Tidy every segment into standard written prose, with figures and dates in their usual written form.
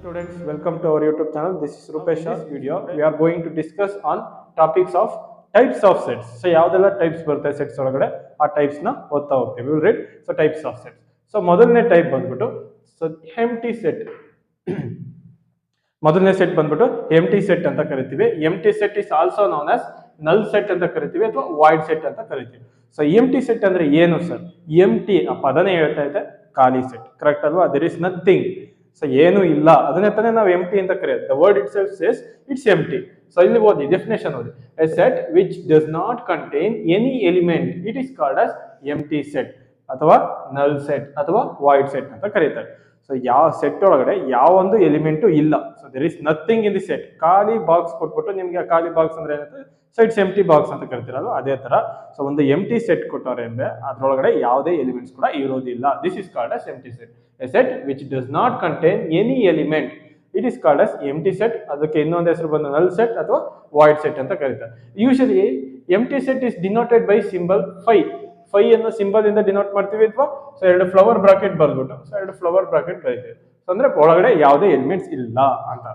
students, welcome to our YouTube channel. This is Rupesh. In this video, we are going to discuss on topics of types of sets. So, ಯಾವ್ದೆಲ್ಲ types ಬರುತ್ತೆ sets ಒಳಗಡೆ ಆ types ನ ಓದ್ತಾ ಹೋಗ್ತೀವಿ. We will read so types of sets. So, ಮೊದಲನೇ type ಬಂದ್ಬಿಟ್ಟು so empty set. ಮೊದಲನೇ set ಬಂದ್ಬಿಟ್ಟು ಎಂಟಿ ಸೆಟ್ ಅಂತ ಕರಿತೀವಿ. Empty set is also known as null set ಅಂತ ಕರಿತೀವಿ ಅಥವಾ ವಾಯ್ಡ್ ಸೆಟ್ ಅಂತ ಕರಿತೀವಿ. ಸೊ ಎಂಟಿ ಸೆಟ್ ಅಂದ್ರೆ ಏನು ಸರ್? ಎಂಟಿ ಆ ಪದನೇ ಹೇಳ್ತಾ ಇದೆ ಖಾಲಿ ಸೆಟ್, ಕರೆಕ್ಟ್ ಅಲ್ವಾ? ದೇರ್ ಇಸ್ ನಥಿಂಗ್, ಸೊ ಏನು ಇಲ್ಲ, ಅದನ್ನೇ ತಾನೇ ನಾವು ಎಂಟಿ ಅಂತ ಕರೆಯೋದು. The word itself says it's empty. So ಇಲ್ಲಿ ಓದಿ ಡೆಫಿನೇಷನ್ ಓದಿ. A set which does not contain any element it is called as empty set ಅಥವಾ ನಲ್ ಸೆಟ್ ಅಥವಾ ವಾಯ್ಡ್ ಸೆಟ್ ಅಂತ ಕರೀತಾರೆ. ಸೊ ಯಾವ ಸೆಟ್ ಒಳಗಡೆ ಯಾವ ಒಂದು ಎಲಿಮೆಂಟು ಇಲ್ಲ, so there is nothing in the set. ಖಾಲಿ ಬಾಕ್ಸ್ ಕೊಟ್ಬಿಟ್ಟು ನಿಮ್ಗೆ ಖಾಲಿ ಬಾಕ್ಸ್ ಅಂದ್ರೆ ಏನಂತ, ಸೊ ಇಟ್ಸ್ ಎಂಟಿ ಬಾಕ್ಸ್ ಅಂತ ಕರಿತೀರಲ್ವ, ಅದೇ ತರ. ಸೊ ಒಂದು ಎಂಟಿ ಸೆಟ್ ಕೊಟ್ಟವ್ರೆ ಅಂದ್ರೆ ಅದ್ರೊಳಗಡೆ ಯಾವುದೇ ಎಲಿಮೆಂಟ್ಸ್ ಕೂಡ ಇರೋದಿಲ್ಲ. This is called as empty set. A set which does not contain any element it is called as empty set. ಅದಕ್ಕೆ ಇನ್ನೊಂದು ಹೆಸರು ಬಂದು ನಲ್ ಸೆಟ್ ಅಥವಾ ವಾಯ್ಡ್ ಸೆಟ್ ಅಂತ ಕರೀತಾರೆ. Usually empty set is denoted by symbol phi. Phi ಅನ್ನೋ symbol ಇಂದ ಡಿನೋಟ್ ಮಾಡ್ತೀವಿ, ಅಥವಾ ಸೊ ಎರಡು ಫ್ಲವರ್ ಬ್ರಾಕೆಟ್ ಬರ್ಬಿಟ್ಟು ಸೊ ಎರಡು ಫ್ಲವರ್ ಬ್ರಾಕೆಟ್ ಬರೀತೀವಿ. ಸೊ ಅಂದ್ರೆ ಒಳಗಡೆ ಯಾವುದೇ ಎಲಿಮೆಂಟ್ಸ್ ಇಲ್ಲ ಅಂತ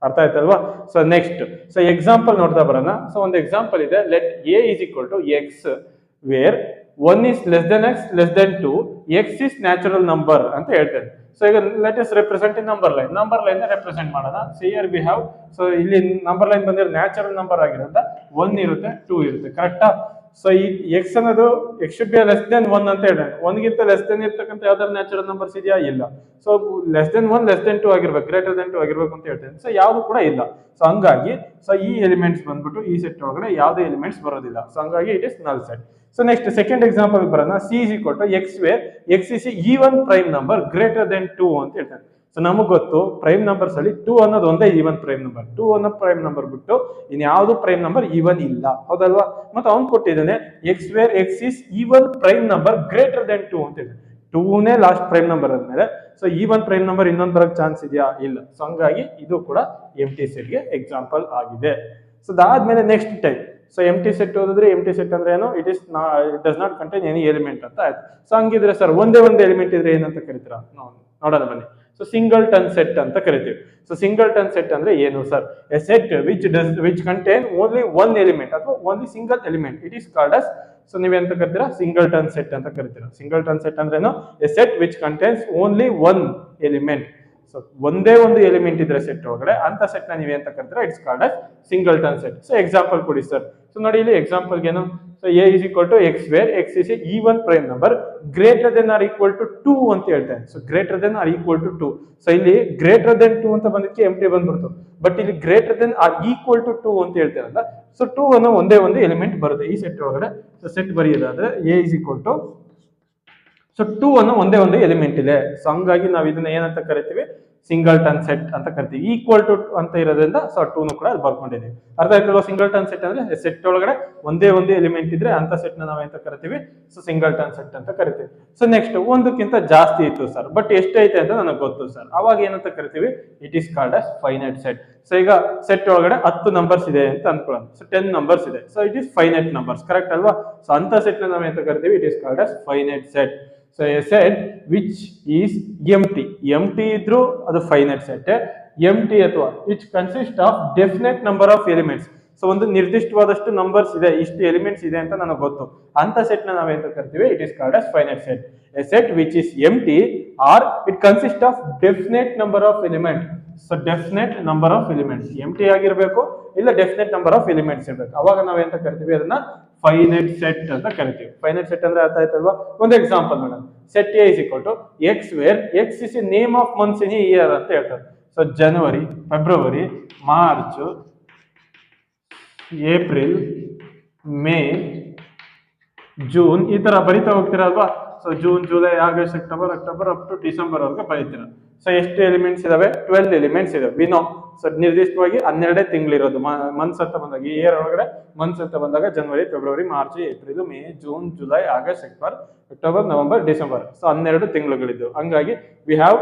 ಅರ್ಥ ಆಯ್ತಲ್ವಾ? ಸೊ ನೆಕ್ಸ್ಟ್ ಸೊ ಎಕ್ಸಾಂಪಲ್ ನೋಡ್ತಾ ಬರೋಣ. ಸೊ ಒಂದು ಎಕ್ಸಾಂಪಲ್ ಇದೆ. Let A is equal to X where 1 is less than x less than 2, x is natural number ಅಂತ ಹೇಳ್ತೇನೆ. ಸೊ ಈಗ let us represent in number line. Number line represent ಮಾಡೋಣ. So here we have, so ಇಲ್ಲಿ number line ಬಂದಿರೋ natural number ಆಗಿರೋದ್ರಿಂದ 1 ಇರುತ್ತೆ, 2 ಇರುತ್ತೆ, ಕರೆಕ್ಟಾ? ಸೊ ಈ ಎಕ್ಸ್ ಅನ್ನೋದು X should be less than 1 ಅಂತ ಹೇಳಿ, 1ಗಿಂತ ಲೆಸ್ ದೆನ್ ಇರ್ತಕ್ಕಂಥ ಯಾವ್ದಾದ್ರು ನ್ಯಾಚುರಲ್ ನಂಬರ್ಸ್ ಇದೆಯಾ? ಇಲ್ಲ. So less than 1 less than 2 ಆಗಿರ್ಬೇಕು, ಗ್ರೇಟರ್ ದೆನ್ 2 ಆಗಿರ್ಬೇಕು ಅಂತ ಹೇಳ್ತೇನೆ. ಸೊ ಯಾವುದು ಕೂಡ ಇಲ್ಲ. ಸೊ ಹಂಗಾಗಿ ಸೊ ಈ ಎಲಿಮೆಂಟ್ಸ್ ಬಂದ್ಬಿಟ್ಟು ಈ ಸೆಟ್ ಒಳಗಡೆ ಯಾವುದೇ ಎಲಿಮೆಂಟ್ಸ್ ಬರೋದಿಲ್ಲ. ಸೊ ಹಂಗಾಗಿ it is null set. So next second example ಬರೋಣ. C is equal to X where X is even prime number greater than 2 ಅಂತ ಹೇಳ್ತೇನೆ. ಸೊ ನಮಗ್ ಗೊತ್ತು ಪ್ರೈಮ್ ನಂಬರ್ಸ್ ಅಲ್ಲಿ 2 ಅನ್ನೋದು ಒಂದೇ ಈವನ್ ಪ್ರೈಮ್ ನಂಬರ್. 2 ಅನ್ನೋ ಪ್ರೈಮ್ ನಂಬರ್ ಬಿಟ್ಟು ಇನ್ ಯಾವ್ದು ಪ್ರೈಮ್ ನಂಬರ್ ಈವನ್ ಇಲ್ಲ, ಹೌದಲ್ವಾ? ಮತ್ತೆ ಅವ್ನು ಕೊಟ್ಟಿದ್ದಾನೆ X where X is even prime number greater than 2 ಅಂತ ಹೇಳಿ. 2ನೇ ಲಾಸ್ಟ್ ಪ್ರೈಮ್ ನಂಬರ್ ಆದ್ಮೇಲೆ ಸೊ ಈವನ್ ಪ್ರೈಮ್ ನಂಬರ್ ಇನ್ನೊಂದು ಬರೋಕ್ ಚಾನ್ಸ್ ಇದೆಯಾ? ಇಲ್ಲ. ಸೊ ಹಂಗಾಗಿ ಇದು ಕೂಡ ಎಂಟಿ ಸೆಟ್ ಗೆ ಎಕ್ಸಾಂಪಲ್ ಆಗಿದೆ. ಸೊ ಅದಾದ್ಮೇಲೆ next type. So empty set ಓದಿದ್ರೆ ಎಂಟಿ ಸೆಟ್ ಅಂದ್ರೆ ಏನು? It does not contain any element ಅಂತ ಆಯ್ತು. ಸೊ ಹಂಗಿದ್ರೆ ಸರ್ ಒಂದೇ ಒಂದು ಎಲಿಮೆಂಟ್ ಇದ್ರೆ ಏನಂತ ಕರಿತೀರಾ? ನೋಡೋಣ ಬನ್ನಿ. ಸೊ ಸಿಂಗಲ್ ಟನ್ ಸೆಟ್ ಅಂತ ಕರಿತೀವಿ. ಸೊ ಸಿಂಗಲ್ ಟನ್ ಸೆಟ್ ಅಂದ್ರೆ ಏನು sir? A set which contain only one element ಅಥವಾ only single element it is called as, so ನೀವೆಂತ ಕರಿತೀರಾ? ಸಿಂಗಲ್ ಟನ್ ಸೆಟ್ ಅಂತ ಕರಿತೀರಾ. ಸಿಂಗಲ್ ಟನ್ ಸೆಟ್ ಅಂದ್ರೆ ಏನು? A set which contains only one element. So ಒಂದೇ ಒಂದು ಎಲಿಮೆಂಟ್ ಇದ್ರೆ ಸೆಟ್ ಒಳಗಡೆ ಅಂತ ಸೆಟ್ ನ ನೀವೇ ಅಂತ ಕರಿತೀರಾ? It's called as singleton set. So example ಕೊಡಿ ಸರ್. ಸೊ ನೋಡಿ ಇಲ್ಲಿ ಎಕ್ಸಾಂಪಲ್ ಏನು? So A is equal to X where X is even prime number greater than or equal to 2 ಅಂತ ಹೇಳ್ತೇನೆ. So greater than or equal to 2. So ಇಲ್ಲಿ greater than 2 ಅಂತ ಬಂದಕ್ಕೆ empty ಬಂದ್ಬಿಡ್ತು, ಬಟ್ ಇಲ್ಲಿ greater than or equal to 2 ಅಂತ ಹೇಳ್ತೇನಲ್ಲ. So 2 ಅನ್ನೋ ಒಂದೇ ಒಂದು ಎಲಿಮೆಂಟ್ ಬರುತ್ತೆ ಈ ಸೆಟ್ ಒಳಗಡೆ. ಸೊ ಸೆಟ್ ಬರೆಯೋದಾದ್ರೆ A is equal to, so 2 ಅನ್ನೋ ಒಂದೇ ಒಂದು ಎಲಿಮೆಂಟ್ ಇದೆ. ಸೊ ಹಂಗಾಗಿ ನಾವು ಇದನ್ನ ಏನಂತ ಕರಿತೀವಿ? ಸಿಂಗಲ್ ಟನ್ ಸೆಟ್ ಅಂತ ಕರಿತೀವಿ. ಈಕ್ವಲ್ ಟು ಅಂತ ಇರೋದ್ರಿಂದ ಸೊ 2 ಕೂಡ ಅಲ್ಲಿ ಬರ್ಕೊಂಡಿದ್ದೀವಿ. ಅರ್ಥ ಆಯ್ತಲ್ವಾ? ಸಿಂಗಲ್ ಟನ್ ಸೆಟ್ ಅಂದ್ರೆ ಸೆಟ್ ಒಳಗಡೆ ಒಂದೇ ಒಂದು ಎಲಿಮೆಂಟ್ ಇದ್ರೆ ಅಂತ ಸೆಟ್ ನ ನಾವೇಂತ ಕರಿತೀವಿ? ಸೊ ಸಿಂಗಲ್ ಟನ್ ಸೆಟ್ ಅಂತ ಕರಿತೀವಿ. ಸೊ ನೆಕ್ಸ್ಟ್ ಒಂದಕ್ಕಿಂತ ಜಾಸ್ತಿ ಇತ್ತು ಸರ್, ಬಟ್ ಎಷ್ಟೈತೆ ಅಂತ ನನಗೆ ಗೊತ್ತು ಸರ್, ಅವಾಗ ಏನಂತ ಕರಿತೀವಿ? It is called as finite set. So ಈಗ ಸೆಟ್ ಒಳಗಡೆ 10 ನಂಬರ್ಸ್ ಇದೆ ಅಂತ ಅನ್ಕೊಳ್ಳೋಣ. ಸೊ 10 ನಂಬರ್ಸ್ ಇದೆ. So it is finite numbers, correct ಅಲ್ವಾ? ಸೊ ಅಂತ ಸೆಟ್ ನ ನಾವೇಂತ ಕರಿತೀವಿ? It is called as finite set. So a set which is empty ಇದ್ರು ಅದು ಫೈನೈಟ್ ಸೆಟ್. ಎಂಟಿ ಅಥವಾ which consists of definite number of elements. So ಒಂದು ನಿರ್ದಿಷ್ಟವಾದಷ್ಟು ನಂಬರ್ಸ್ ಇದೆ, ಇಷ್ಟು ಎಲಿಮೆಂಟ್ಸ್ ಇದೆ ಅಂತ ನನಗೆ ಗೊತ್ತು, ಅಂತ ಸೆಟ್ ನ ನಾವೇಂತ ಕರಿತೀವಿ? It is called as finite set. A set which is empty or it consist of definite number of element. So definite number of elements empty ಆಗಿರ್ಬೇಕು, ಇಲ್ಲ ಡೆಫಿನೆಟ್ ನಂಬರ್ ಆಫ್ ಎಲಿಮೆಂಟ್ಸ್ ಇರ್ಬೇಕು, ಅವಾಗ ನಾವೇಂತ ಕರಿತೀವಿ? ಅದನ್ನ ಫೈನೈಟ್ ಸೆಟ್ ಅಂತ ಕರಿತೀವಿ. Finite set ಅಂದ್ರೆ ಅರ್ಥ ಆಯ್ತಲ್ವಾ? ಒಂದು ಎಕ್ಸಾಂಪಲ್ ನೋಡೋಣ. Set A is equal to X where X is a name of months in year ಅಂತ ಹೇಳ್ತಾರೆ. ಸೊ ಜನವರಿ, ಫೆಬ್ರವರಿ, ಮಾರ್ಚ್, ಏಪ್ರಿಲ್, ಮೇ, ಜೂನ್ ಈ ತರ ಬರಿತಾ ಹೋಗ್ತೀರಲ್ವಾ? So June, July, August, September, October up to December ವರೆಗೆ ಬರೀತೀರ. ಸೊ ಎಷ್ಟು ಎಲಿಮೆಂಟ್ಸ್ ಇದಾವೆ? 12 ಎಲಿಮೆಂಟ್ಸ್ ಇದಾವೆ. ವಿನೋ ಸೊ ನಿರ್ದಿಷ್ಟವಾಗಿ 12 ತಿಂಗಳಿರೋದು ಮಂತ್ಸ್ ಅಂತ ಬಂದಾಗ, ಈ ಇಯರ್ ಒಳಗಡೆ ಮಂತ್ಸ್ ಅಂತ ಬಂದಾಗ ಜನವರಿ, ಫೆಬ್ರವರಿ, March, April, May, June, July, August, September, October, November, December. So 12 ತಿಂಗಳುಗಳಿದ್ದು. ಹಂಗಾಗಿ we have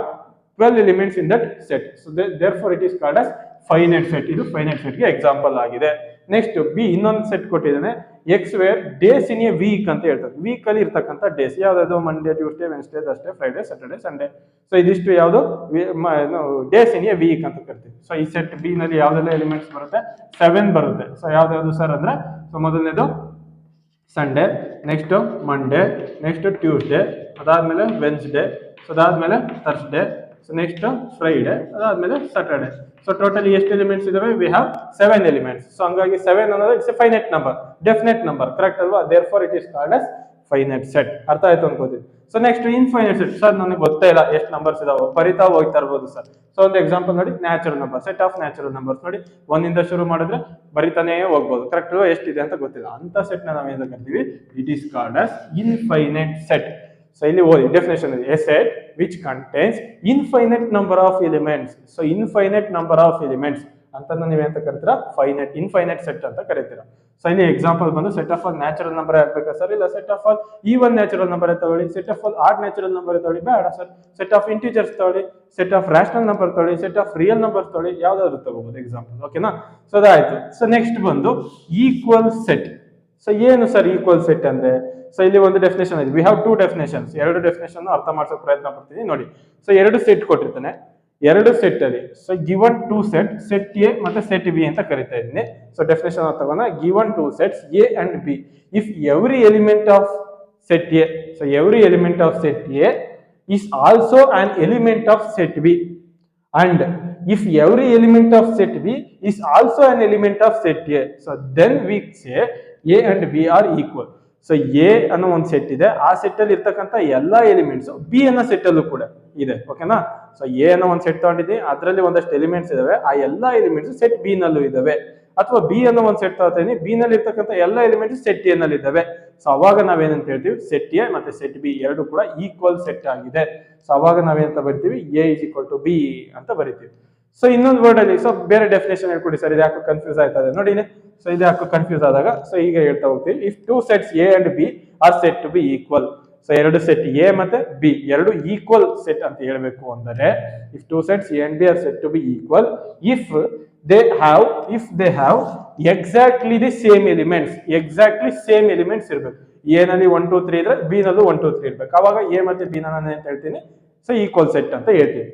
12 elements in that set. So therefore it is called as finite set. ಇದು ಫೈನೈಟ್ ಸೆಟ್ ಗೆ ಎಕ್ಸಾಂಪಲ್ ಆಗಿದೆ. ನೆಕ್ಸ್ಟ್ ಬಿ ಇನ್ನೊಂದು ಸೆಟ್ ಕೊಟ್ಟಿದ್ದಾನೆ X where days in a week ಅಂತ ಹೇಳ್ತಾರೆ. Week ಅಲ್ಲಿ ಇರ್ತಕ್ಕಂಥ ಡೇಸ್ ಯಾವ್ದು Monday, Tuesday, Wednesday, Thursday, Friday, Saturday, Sunday. So ಇದಿಷ್ಟು ಯಾವುದು ಡೇಸ್ ಇನ್ ಎ ವೀಕ್ ಅಂತ ಕರಿತೀವಿ. ಸೊ ಈ ಸೆಟ್ ಬಿ ನಲ್ಲಿ ಯಾವ್ದೆಲ್ಲ ಎಲಿಮೆಂಟ್ಸ್ ಬರುತ್ತೆ? 7 ಬರುತ್ತೆ. ಸೊ ಯಾವ್ದು ಸರ್ ಅಂದ್ರೆ, ಸೊ ಮೊದಲನೇದು Sunday, next Monday, next Tuesday, ಅದಾದ್ಮೇಲೆ ವೆನ್ಸ್ಡೇ, ಸೊ ಅದಾದ್ಮೇಲೆ ಥರ್ಸ್ಡೇ, ಸೊ ನೆಕ್ಸ್ಟ್ ಫ್ರೈಡೇ, ಅದಾದ್ಮೇಲೆ ಸ್ಯಾಟರ್ಡೇ. ಸೊ ಟೋಟಲಿ ಎಷ್ಟು ಎಲಿಮೆಂಟ್ಸ್ ಇದಾವೆ? We have 7 elements. ಸೊ ಹಂಗಾಗಿ 7 ಅನ್ನೋದು it's a finite number, definite number, correct ಅಲ್ವಾ? Therefore it is called as finite set. ಅರ್ಥ ಆಯ್ತು ಅನ್ಕೋತೀನಿ. So next infinite set. Sir ನನಗೆ ಗೊತ್ತೇ ಇಲ್ಲ ಎಷ್ಟು ನಂಬರ್ಸ್ ಇದಾವೆ, ಬರಿತಾ ಹೋಗ್ತಾ ಇರ್ಬೋದು ಸರ್. ಸೊ ಒಂದು ಎಕ್ಸಾಂಪಲ್ ನೋಡಿ, natural number, set of natural numbers ನೋಡಿ, 1 ಇಂದ ಶುರು ಮಾಡಿದ್ರೆ ಬರಿತಾನೇ ಹೋಗ್ಬೋದು, ಕರೆಕ್ಟ್ ಅಲ್ವಾ? ಎಷ್ಟಿದೆ ಅಂತ ಗೊತ್ತಿಲ್ಲ ಅಂತ ಸೆಟ್ ನ ನಾವೇನು ಕರಿತೀವಿ? It is called as infinite set. So ಇಲ್ಲಿ ಓದಿ ಡೆಫಿನೇಷನ್ ಇದೆ, a set which contains infinite number of elements. So infinite number of elements ಅಂತ ನೀವೇಂತ ಕರಿತೀರಾ? ಫೈನೈಟ್, ಇನ್ಫೈನೈಟ್ ಸೆಟ್ ಅಂತ ಕರಿತೀರಾ. ಸೊ ಇಲ್ಲಿ ಎಕ್ಸಾಂಪಲ್ ಬಂದು set of all natural number ಆಗ್ಬೇಕಾ ಸರ್? ಇಲ್ಲ set of all even natural number ತಗೊಳ್ಳಿ, set of all odd natural number ತಗೊಳ್ಳಿ, ಬೇಡ ಸರ್. ಸೆಟ್ ಆಫ್ ಇಂಟಿಜರ್ಸ್ ತಗೊಳ್ಳಿ, ಸೆಟ್ ಆಫ್ ರ್ಯಾಷನಲ್ ನಂಬರ್ ತಗೊಳ್ಳಿ, ಸೆಟ್ ಆಫ್ ರಿಯಲ್ ನಂಬರ್ ತಗೊಳ್ಳಿ, ಯಾವ್ದಾದ್ರು ತಗೋಬಹುದು ಎಕ್ಸಾಂಪಲ್. ಓಕೆನಾ? ಸೊ ಅದಾಯ್ತು. ಸೊ ನೆಕ್ಸ್ಟ್ ಬಂದು ಈಕ್ವಲ್ ಸೆಟ್. ಸೊ ಏನು ಸರ್ ಈಕ್ವಲ್ ಸೆಟ್ ಅಂದ್ರೆ? ಸೊ ಇಲ್ಲಿ ಒಂದು ಡೆಫಿನೇಷನ್ ಇದೆ. We have 2 definitions. 2 ಡೆಫಿನೇಷನ್ ಅರ್ಥ ಮಾಡಿಸೋಕೆ ಪ್ರಯತ್ನ ಪಡ್ತೀನಿ ನೋಡಿ. ಸೊ 2 ಸೆಟ್ ಕೊಟ್ಟಿರ್ತಾನೆ, 2 ಸೆಟ್ ಅಲ್ಲಿ so given 2 set, set A ಮತ್ತೆ ಸೆಟ್ ಬಿ ಅಂತ ಕರಿತಾ ಇದ್ದೀನಿ. ಸೊ ಡೆಫಿನೇಷನ್ ತಗೋಣ, given 2 sets A and B if every element of set A, so every element of set A is also an element of set B, and if every element of set B is also an element of set A, so then we say A and B are equal. So A ಅನ್ನೋ ಒಂದು set ಇದೆ, ಆ set ಅಲ್ಲಿ ಇರ್ತಕ್ಕಂಥ ಎಲ್ಲಾ elements B ಅನ್ನೋ set ಅಲ್ಲೂ ಕೂಡ ಇದೆ. ಓಕೆನಾ? ಸೊ ಎ ಅನ್ನೋ ಒಂದು ಸೆಟ್ ತಗೊಂಡಿದ್ದೀನಿ, ಅದರಲ್ಲಿ ಒಂದಷ್ಟು ಎಲಿಮೆಂಟ್ಸ್ ಇದಾವೆ, ಆ ಎಲ್ಲಾ ಎಲಿಮೆಂಟ್ಸ್ ಸೆಟ್ ಬಿ ನಲ್ಲೂ ಇದಾವೆ. ಅಥವಾ ಬಿ ಅನ್ನೋ ಒಂದು ಸೆಟ್ ತಗೋತೀನಿ, ಬಿ ನಲ್ಲಿ ಇರ್ತಕ್ಕಂಥ ಎಲ್ಲಾ ಎಲಿಮೆಂಟ್ಸ್ ಸೆಟ್ ಎ ನಲ್ಲಿ ಇದಾವೆ. ಸೊ ಅವಾಗ ನಾವೇನಂತ ಹೇಳ್ತೀವಿ? ಸೆಟ್ ಎ ಮತ್ತೆ ಸೆಟ್ ಬಿ ಎರಡು ಕೂಡ ಈಕ್ವಲ್ ಸೆಟ್ ಆಗಿದೆ. ಸೊ ಅವಾಗ ನಾವೇನಂತ ಬರಿತೀವಿ? A is equal to B ಅಂತ ಬರಿತೀವಿ. ಸೊ ಇನ್ನೊಂದು ವರ್ಡ್ ಅಲ್ಲಿ ಸೊ ಬೇರೆ ಡೆಫಿನೇಷನ್ ಹೇಳ್ಕೊಡಿ ಸರ್, ಇದು ಯಾಕೆ ಕನ್ಫ್ಯೂಸ್ ಆಯ್ತದೆ ನೋಡಿ. ಸೊ ಇದು ಯಾಕೆ ಕನ್ಫ್ಯೂಸ್ ಆದಾಗ ಸೊ ಈಗ ಹೇಳ್ತಾ ಹೋಗ್ತೀವಿ. If 2 sets A and B are set to be equal. So 2 set A ಮತ್ತೆ ಬಿ ಎರಡು ಈಕ್ವಲ್ ಸೆಟ್ ಅಂತ ಹೇಳ್ಬೇಕು ಅಂದರೆ, if 2 sets A and B are set to be equal if they have exactly the same elements, exactly same elements ಇರಬೇಕು. A ನಲ್ಲಿ 1 2 3 ಇದ್ರೆ B ನಲ್ಲೂ 1 2 3 ಇರ್ಬೇಕು. ಅವಾಗ ಎ ಮತ್ತೆ ಬಿ ನಾನು ಅಂತ ಹೇಳ್ತೀನಿ, ಸೊ ಈಕ್ವಲ್ ಸೆಟ್ ಅಂತ ಹೇಳ್ತೀನಿ.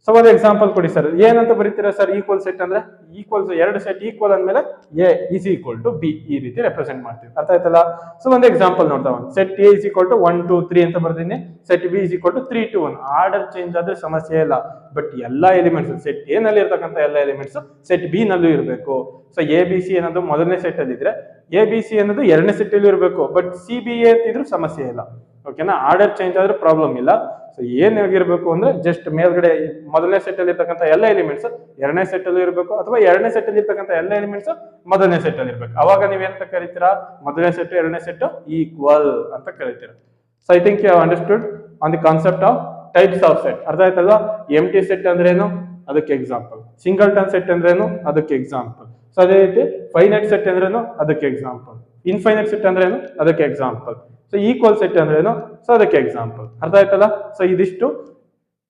ಸೊ ಒಂದು ಎಕ್ಸಾಂಪಲ್ ಕೊಡಿ ಸರ್, ಏನಂತ ಬರೀತೀರಾ ಸರ್? ಈಕ್ವಲ್ ಸೆಟ್ ಅಂದ್ರೆ ಈಕ್ವಲ್ಸ್ 2 ಸೆಟ್ ಈಕ್ವಲ್ ಅಂದ್ಮೇಲೆ A is equal to B ಈ ರೀತಿ ರೆಪ್ರೆಸೆಂಟ್ ಮಾಡ್ತೀವಿ. ಅರ್ಥ ಆಯ್ತಲ್ಲ? ಸೊ ಒಂದು ಎಕ್ಸಾಂಪಲ್ ನೋಡ್ತಾ ಒಂದು set A is equal to 1 2 3 ಅಂತ ಬರ್ತೀನಿ, set B is equal to 3 2 1. Order change ಆದ್ರೆ ಸಮಸ್ಯೆ ಇಲ್ಲ, ಬಟ್ ಎಲ್ಲಾ ಎಲಿಮೆಂಟ್ಸ್ ಸೆಟ್ ಎ ನಲ್ಲಿ ಇರ್ತಕ್ಕಂಥ ಎಲ್ಲಾ ಎಲಿಮೆಂಟ್ಸ್ ಸೆಟ್ ಬಿ ನಲ್ಲೂ ಇರಬೇಕು. ಸೊ ಎ ಬಿ ಸಿ ಅನ್ನೋದು ಮೊದಲನೇ ಸೆಟ್ ಅಲ್ಲಿ ಇದ್ರೆ ಎ ಬಿ ಸಿ ಅನ್ನೋದು 2ನೇ ಸೆಟ್ ಅಲ್ಲಿ ಇರಬೇಕು, ಬಟ್ ಸಿ ಬಿ ಎ ಅಂತಿದ್ರು ಸಮಸ್ಯೆ ಇಲ್ಲ. ಓಕೆನಾ? ಆರ್ಡರ್ ಚೇಂಜ್ ಆದ್ರೆ ಪ್ರಾಬ್ಲಮ್ ಇಲ್ಲ. ಸೊ ಏನಾಗಿರ್ಬೇಕು ಅಂದ್ರೆ ಜಸ್ಟ್ ಮೇಲ್ಗಡೆ ಮೊದಲನೇ ಸೆಟ್ ಅಲ್ಲಿ ಇರ್ತಕ್ಕಂಥ ಎಲ್ಲ ಎಲಿಮೆಂಟ್ಸ್ 2ನೇ ಸೆಟ್ ಅಲ್ಲಿ ಇರಬೇಕು, ಅಥವಾ 2ನೇ ಸೆಟ್ ಅಲ್ಲಿ ಇರ್ತಕ್ಕಂಥ ಎಲ್ಲ ಎಲಿಮೆಂಟ್ಸ್ ಮೊದಲನೇ ಸೆಟ್ ಅಲ್ಲಿ ಇರಬೇಕು. ಅವಾಗ ನೀವೇನಂತ ಕರಿತೀರಾ? ಮೊದಲನೇ ಸೆಟ್ 2ನೇ ಸೆಟ್ ಈಕ್ವಲ್ ಅಂತ ಕರಿತೀರಾ. So I think you have understood on the concept of types of set. ಅರ್ಥ ಆಯ್ತಲ್ವಾ? ಎಂಟಿ ಸೆಟ್ ಅಂದ್ರೇನು? ಅದಕ್ಕೆ ಎಕ್ಸಾಂಪಲ್. ಸಿಂಗಲ್ಟನ್ ಸೆಟ್ ಅಂದ್ರೇನು? ಅದಕ್ಕೆ ಎಕ್ಸಾಂಪಲ್. ಸೊ ಅದೇ ರೀತಿ ಫೈನೈಟ್ ಸೆಟ್ ಅಂದ್ರೇನು? ಅದಕ್ಕೆ ಎಕ್ಸಾಂಪಲ್. ಇನ್ಫೈನೈಟ್ ಸೆಟ್ ಅಂದ್ರೇನು? ಅದಕ್ಕೆ ಎಕ್ಸಾಂಪಲ್. ಸೊ ಈಕ್ವಲ್ ಸೆಟ್ ಅಂದ್ರೇನು? ಸೊ ಅದಕ್ಕೆ ಎಕ್ಸಾಂಪಲ್. ಅರ್ಥ ಆಯ್ತಲ್ಲ? ಸೊ ಇದಿಷ್ಟು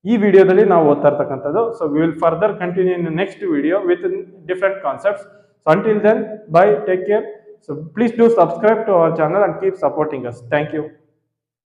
ಈ ವಿಡಿಯೋದಲ್ಲಿ ನಾವು ಓದ್ತಾ ಇರ್ತಕ್ಕಂಥದ್ದು. So we will further continue in next video with different concepts. So until then, bye, take care. So please do subscribe to our channel and keep supporting us. Thank you.